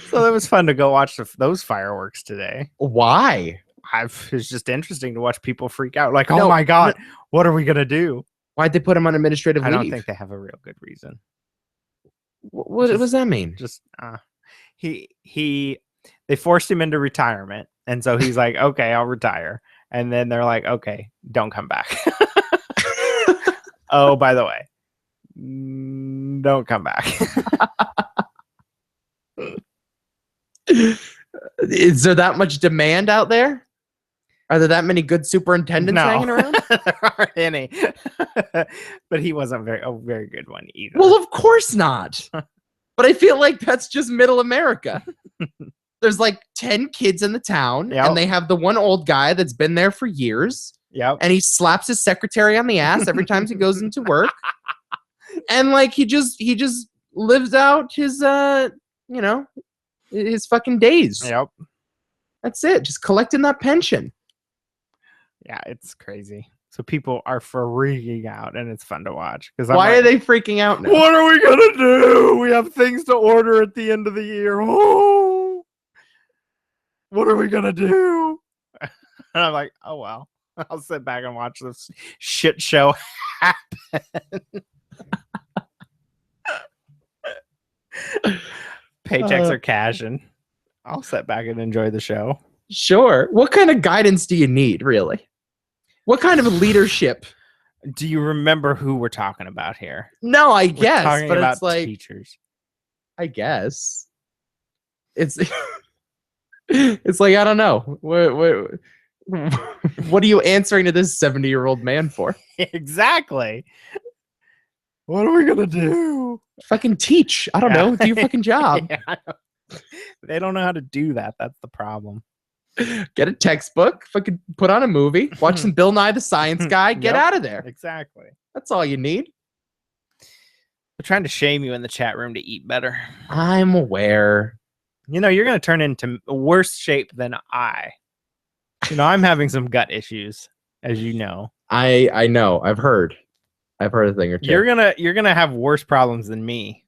Speaker 1: so it was fun to go watch those fireworks today.
Speaker 2: Why?
Speaker 1: It's just interesting to watch people freak out, like,
Speaker 2: No,
Speaker 1: oh my god, what are we gonna do?
Speaker 2: Why'd they put him on administrative
Speaker 1: I
Speaker 2: leave?
Speaker 1: don't think they have a real good reason.
Speaker 2: What does that mean?
Speaker 1: Just they forced him into retirement, and so he's like, okay, I'll retire, and then they're like, okay, don't come back. Oh, by the way, don't come back.
Speaker 2: Is there that much demand out there? Are there that many good superintendents hanging around?
Speaker 1: There aren't any. But he wasn't a very good one either.
Speaker 2: Well, of course not. But I feel like that's just middle America. There's like 10 kids in the town,
Speaker 1: Yep.
Speaker 2: and they have the one old guy that's been there for years,
Speaker 1: Yep.
Speaker 2: and he slaps his secretary on the ass every time he goes into work. And like he just lives out his his fucking days.
Speaker 1: Yep.
Speaker 2: That's it. Just collecting that pension.
Speaker 1: Yeah, it's crazy. So people are freaking out, and it's fun to watch. Because
Speaker 2: Why are they freaking out now?
Speaker 1: What are we gonna do? We have things to order at the end of the year. Oh, what are we gonna do? And I'm like, oh well, I'll sit back and watch this shit show happen. Paychecks are cashing. I'll sit back and enjoy the show.
Speaker 2: Sure. What kind of guidance do you need, really? What kind of leadership?
Speaker 1: Do you remember who we're talking about here?
Speaker 2: No, I
Speaker 1: We're
Speaker 2: guess,
Speaker 1: talking
Speaker 2: but
Speaker 1: about
Speaker 2: it's like
Speaker 1: teachers.
Speaker 2: I guess it's it's like I don't know. What are you answering to this 70-year-old man for?
Speaker 1: Exactly. What are we gonna do?
Speaker 2: Fucking teach. I don't know. Do your fucking job.
Speaker 1: Yeah, I know. They don't know how to do that. That's the problem.
Speaker 2: Get a textbook. Fucking put on a movie. Watch some Bill Nye the Science Guy. Get
Speaker 1: Yep.
Speaker 2: out of there.
Speaker 1: Exactly.
Speaker 2: That's all you need.
Speaker 1: They're trying to shame you in the chat room to eat better.
Speaker 2: I'm aware.
Speaker 1: You know, you're going to turn into worse shape than I. You know, I'm having some gut issues, as you know.
Speaker 2: I know. I've heard a thing or two.
Speaker 1: You're gonna have worse problems than me.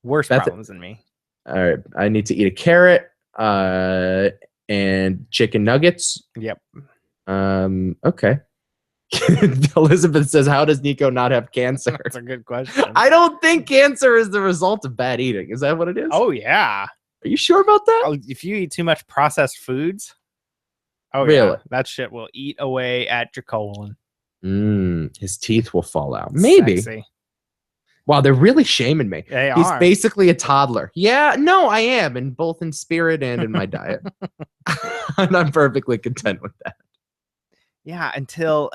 Speaker 1: Worse problems than me.
Speaker 2: All right. I need to eat a carrot and chicken nuggets.
Speaker 1: Yep.
Speaker 2: Okay. Elizabeth says, how does Nico not have cancer?
Speaker 1: That's a good question.
Speaker 2: I don't think cancer is the result of bad eating. Is that what it is?
Speaker 1: Oh yeah.
Speaker 2: Are you sure about that?
Speaker 1: Oh, if you eat too much processed foods, oh
Speaker 2: Really?
Speaker 1: yeah, that shit will eat away at your colon.
Speaker 2: His teeth will fall out. Maybe.
Speaker 1: Sexy.
Speaker 2: Wow, they're really shaming me.
Speaker 1: They
Speaker 2: He's
Speaker 1: are.
Speaker 2: basically a toddler. Yeah, no, I am, in both in spirit and in my diet. And I'm perfectly content with that.
Speaker 1: Yeah, until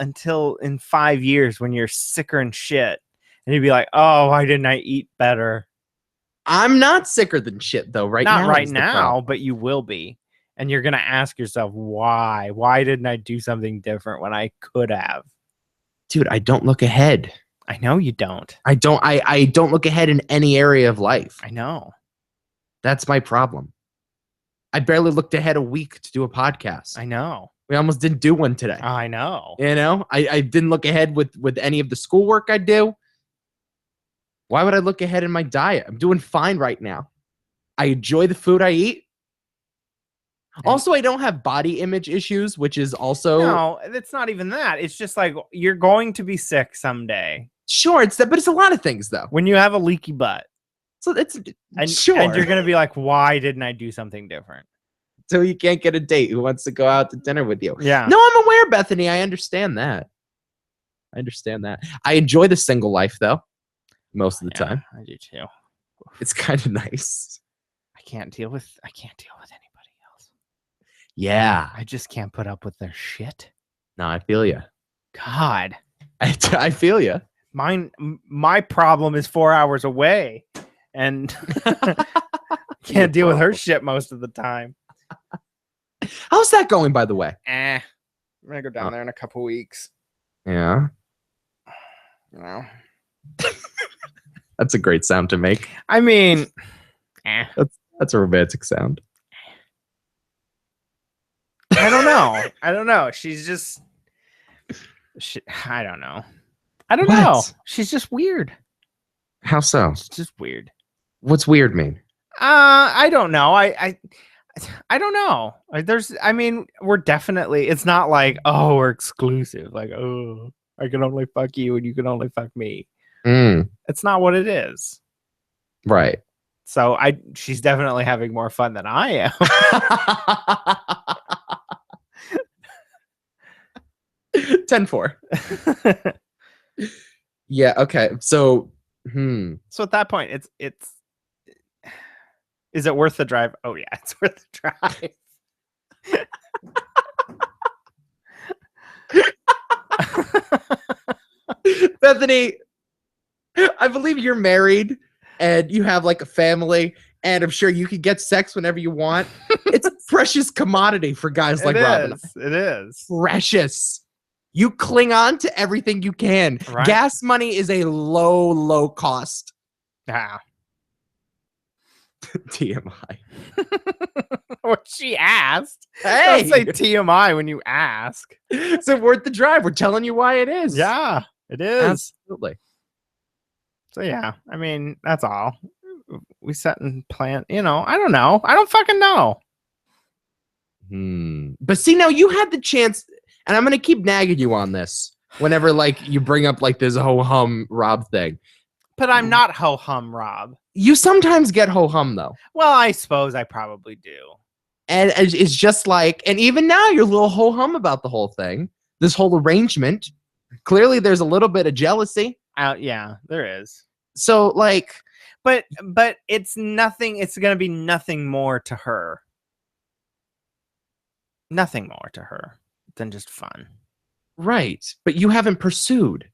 Speaker 1: in 5 years when you're sicker and shit, and you'd be like, "Oh, why didn't I eat better?"
Speaker 2: I'm not sicker than shit though. Right
Speaker 1: Not
Speaker 2: now,
Speaker 1: right
Speaker 2: is the
Speaker 1: now,
Speaker 2: problem.
Speaker 1: but you will be, and you're gonna ask yourself, "Why? Why didn't I do something different when I could have?"
Speaker 2: Dude, I don't look ahead.
Speaker 1: I know you don't.
Speaker 2: I don't look ahead in any area of life.
Speaker 1: I know.
Speaker 2: That's my problem. I barely looked ahead a week to do a podcast.
Speaker 1: I know.
Speaker 2: We almost didn't do one today.
Speaker 1: I know.
Speaker 2: You know, I didn't look ahead with any of the schoolwork I do. Why would I look ahead in my diet? I'm doing fine right now. I enjoy the food I eat. Also, I don't have body image issues, which is also
Speaker 1: No, it's not even that. It's just like you're going to be sick someday
Speaker 2: sure. It's that, but it's a lot of things though.
Speaker 1: when you have a leaky butt,
Speaker 2: So it's
Speaker 1: and
Speaker 2: sure.
Speaker 1: and you're gonna be like, "Why didn't I do something different?"
Speaker 2: So you can't get a date who wants to go out to dinner with you.
Speaker 1: Yeah.
Speaker 2: No, I'm aware, Bethany. I understand that. I enjoy the single life though, most of the
Speaker 1: Yeah,
Speaker 2: time.
Speaker 1: I do too.
Speaker 2: It's kind of nice.
Speaker 1: I can't deal with anybody else.
Speaker 2: Yeah.
Speaker 1: I just can't put up with their shit.
Speaker 2: No, I feel you.
Speaker 1: God,
Speaker 2: I feel you.
Speaker 1: my problem is 4 hours away, and can't deal with her shit most of the time.
Speaker 2: How's that going, by the way?
Speaker 1: I'm gonna go down there in a couple weeks.
Speaker 2: Yeah.
Speaker 1: You know,
Speaker 2: That's a great sound to make.
Speaker 1: I mean,
Speaker 2: That's a romantic sound.
Speaker 1: I don't know. She's just, I don't know.
Speaker 2: What?
Speaker 1: She's just weird.
Speaker 2: How so?
Speaker 1: She's just weird.
Speaker 2: What's weird mean?
Speaker 1: I don't know. I don't know. I mean, we're definitely, it's not like, oh, we're exclusive. Like, oh, I can only fuck you and you can only fuck me. It's not what it is.
Speaker 2: Right.
Speaker 1: So she's definitely having more fun than I am.
Speaker 2: 10-4. Yeah, okay. So,
Speaker 1: So at that point, it's is it worth the drive? Oh yeah, it's worth the drive.
Speaker 2: Bethany, I believe you're married and you have like a family, and I'm sure you can get sex whenever you want. It's a precious commodity for guys like Robin.
Speaker 1: It is.
Speaker 2: Precious. You cling on to everything you can.
Speaker 1: Right.
Speaker 2: Gas money is a low cost.
Speaker 1: Yeah.
Speaker 2: TMI.
Speaker 1: What she asked.
Speaker 2: Hey,
Speaker 1: Don't say TMI when you ask.
Speaker 2: it's worth the drive. We're telling you why it is.
Speaker 1: Yeah, it is.
Speaker 2: Absolutely.
Speaker 1: So yeah, I mean, that's all. We set and plan, I don't know. I don't fucking know.
Speaker 2: But see, now you had the chance, and I'm gonna keep nagging you on this whenever like you bring up like this ho-hum Rob thing.
Speaker 1: But I'm not ho-hum Rob.
Speaker 2: You sometimes get ho-hum though.
Speaker 1: Well, I suppose I probably do.
Speaker 2: And it's just like, and even now you're a little ho-hum about the whole thing, this whole arrangement. Clearly there's a little bit of jealousy.
Speaker 1: Yeah, there is.
Speaker 2: So like,
Speaker 1: but it's nothing. It's going to be nothing more to her. Nothing more to her than just fun.
Speaker 2: right. But you haven't pursued.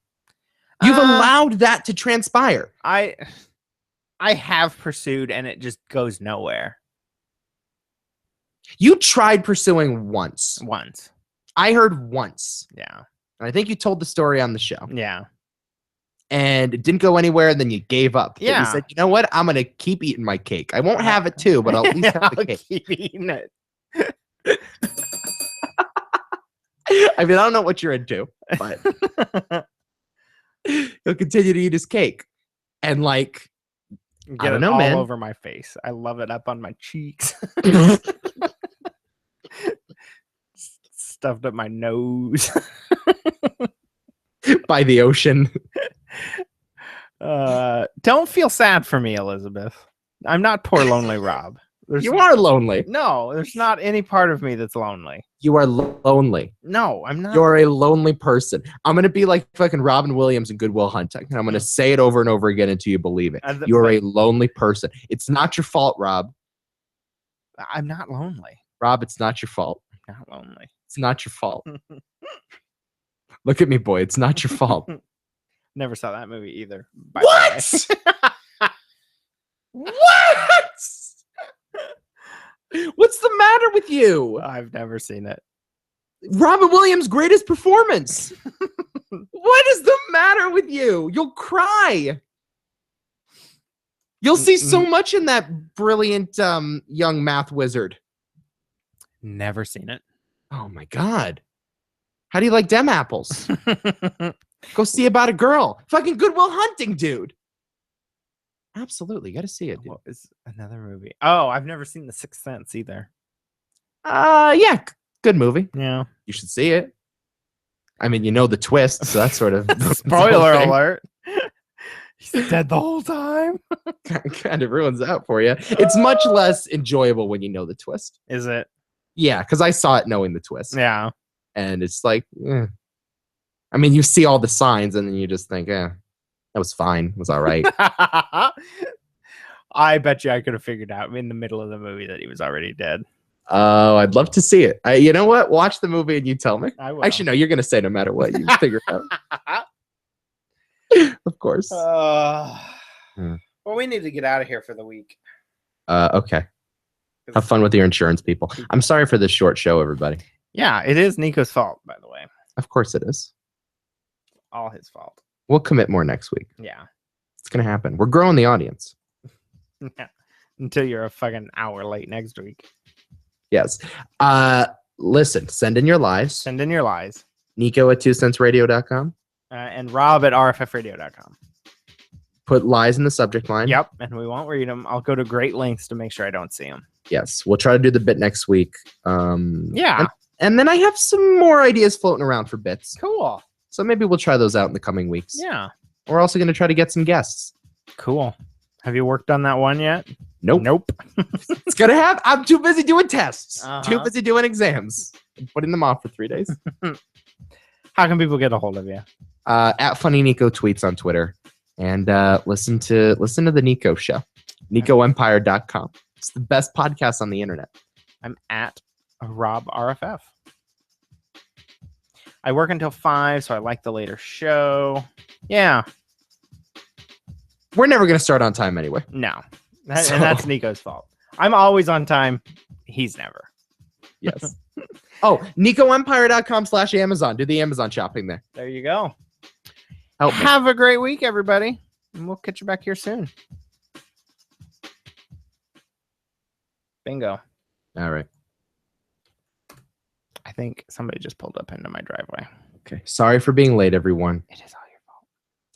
Speaker 2: You've allowed that to transpire.
Speaker 1: I have pursued and it just goes nowhere.
Speaker 2: You tried pursuing once.
Speaker 1: Once.
Speaker 2: I heard once.
Speaker 1: Yeah.
Speaker 2: And I think you told the story on the show.
Speaker 1: Yeah.
Speaker 2: And it didn't go anywhere, and then you gave up. But
Speaker 1: Yeah.
Speaker 2: you said, you know what? I'm going to keep eating my cake. I won't have it too, but I'll at least have the
Speaker 1: I'll
Speaker 2: cake.
Speaker 1: keep eating it.
Speaker 2: I mean, I don't know what you're into, but he'll continue to eat his cake. And like,
Speaker 1: Get
Speaker 2: don't
Speaker 1: it
Speaker 2: know,
Speaker 1: all
Speaker 2: man.
Speaker 1: over my face. I love it up on my cheeks. Stuffed up my nose.
Speaker 2: by the ocean.
Speaker 1: Don't feel sad for me, Elizabeth. I'm not poor lonely Rob.
Speaker 2: You are lonely.
Speaker 1: No, there's not any part of me that's lonely.
Speaker 2: You are lonely.
Speaker 1: No, I'm not.
Speaker 2: You're a lonely person. I'm going to be like fucking Robin Williams in Good Will Hunting. And I'm going to say it over and over again until you believe it. You're a lonely person. It's not your fault, Rob.
Speaker 1: I'm not lonely.
Speaker 2: Rob, it's not your fault.
Speaker 1: I'm not lonely.
Speaker 2: It's not your fault. Look at me, boy. It's not your fault.
Speaker 1: Never saw that movie either.
Speaker 2: What? What? What's the matter with you?
Speaker 1: I've never seen it.
Speaker 2: Robin Williams' greatest performance. What is the matter with you? You'll cry. You'll see so much in that brilliant young math wizard.
Speaker 1: Never seen it.
Speaker 2: Oh my God. How do you like dem apples? Go see About a Girl. Fucking Good Will Hunting, dude. Absolutely. You got to see it, dude.
Speaker 1: What is another movie? Oh, I've never seen The Sixth Sense either.
Speaker 2: Yeah. Good movie.
Speaker 1: Yeah.
Speaker 2: You should see it. I mean, you know the twist, so that's sort of
Speaker 1: spoiler alert. He's dead the whole time.
Speaker 2: Kind of ruins that for you. It's much less enjoyable when you know the twist.
Speaker 1: Is it?
Speaker 2: Yeah, because I saw it knowing the twist.
Speaker 1: Yeah.
Speaker 2: And it's like, I mean, you see all the signs and then you just think, that was fine. It was all right.
Speaker 1: I bet you I could have figured out in the middle of the movie that he was already dead.
Speaker 2: Oh, I'd love to see it. You know what? Watch the movie and you tell me.
Speaker 1: I will.
Speaker 2: Actually, no, you're going to say no matter what. You figure it out. Of course.
Speaker 1: Well, we need to get out of here for the week.
Speaker 2: Okay. Have fun with your insurance people. I'm sorry for this short show, everybody.
Speaker 1: Yeah, it is Nico's fault, by the way.
Speaker 2: Of course it is.
Speaker 1: All his fault.
Speaker 2: We'll commit more next week.
Speaker 1: Yeah.
Speaker 2: It's going to happen. We're growing the audience.
Speaker 1: Yeah. Until you're a fucking hour late next week.
Speaker 2: Yes. Listen, send in your lies.
Speaker 1: Send in your lies.
Speaker 2: Nico at 2centsradio.com.
Speaker 1: And Rob at rffradio.com.
Speaker 2: Put lies in the subject line.
Speaker 1: Yep. And we won't read them. I'll go to great lengths to make sure I don't see them.
Speaker 2: Yes. We'll try to do the bit next week.
Speaker 1: Yeah.
Speaker 2: And then I have some more ideas floating around for bits.
Speaker 1: Cool.
Speaker 2: So maybe we'll try those out in the coming weeks.
Speaker 1: Yeah.
Speaker 2: We're also going to try to get some guests.
Speaker 1: Cool. Have you worked on that one yet?
Speaker 2: Nope.
Speaker 1: Nope.
Speaker 2: It's going to have. I'm too busy doing tests.
Speaker 1: Uh-huh.
Speaker 2: Too busy doing exams. I'm putting them off for 3 days.
Speaker 1: How can people get a hold of you?
Speaker 2: At Funny Nico tweets on Twitter. And listen to the Nico show. NicoEmpire.com. It's the best podcast on the internet.
Speaker 1: I'm at Rob RFF. I work until 5, so I like the later show. Yeah.
Speaker 2: We're never going to start on time anyway.
Speaker 1: No. And
Speaker 2: So-
Speaker 1: that's Nico's fault. I'm always on time. He's never.
Speaker 2: Yes. Oh, NicoEmpire.com/Amazon. Do the Amazon shopping there.
Speaker 1: There you go.
Speaker 2: Help me.
Speaker 1: Have a great week, everybody. And we'll catch you back here soon. Bingo.
Speaker 2: All right.
Speaker 1: I think somebody just pulled up into my driveway.
Speaker 2: Okay. Sorry for being late, everyone.
Speaker 1: It is all your fault.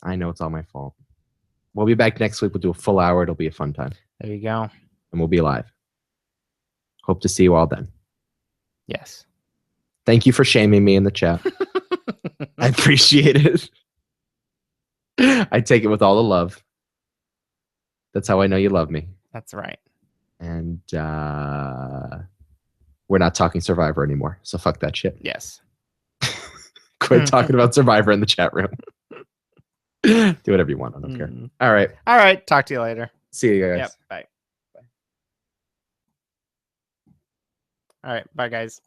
Speaker 2: I know it's all my fault. We'll be back next week. We'll do a full hour. It'll be a fun time.
Speaker 1: There you go.
Speaker 2: And we'll be live. Hope to see you all then.
Speaker 1: Yes.
Speaker 2: Thank you for shaming me in the chat. I appreciate it. I take it with all the love. That's how I know you love me.
Speaker 1: That's right.
Speaker 2: And we're not talking Survivor anymore. So fuck that shit.
Speaker 1: Yes.
Speaker 2: Quit talking about Survivor in the chat room. Do whatever you want. I don't care. All right.
Speaker 1: All right. Talk to you later.
Speaker 2: See you guys.
Speaker 1: Yep. Bye. All right. Bye, guys.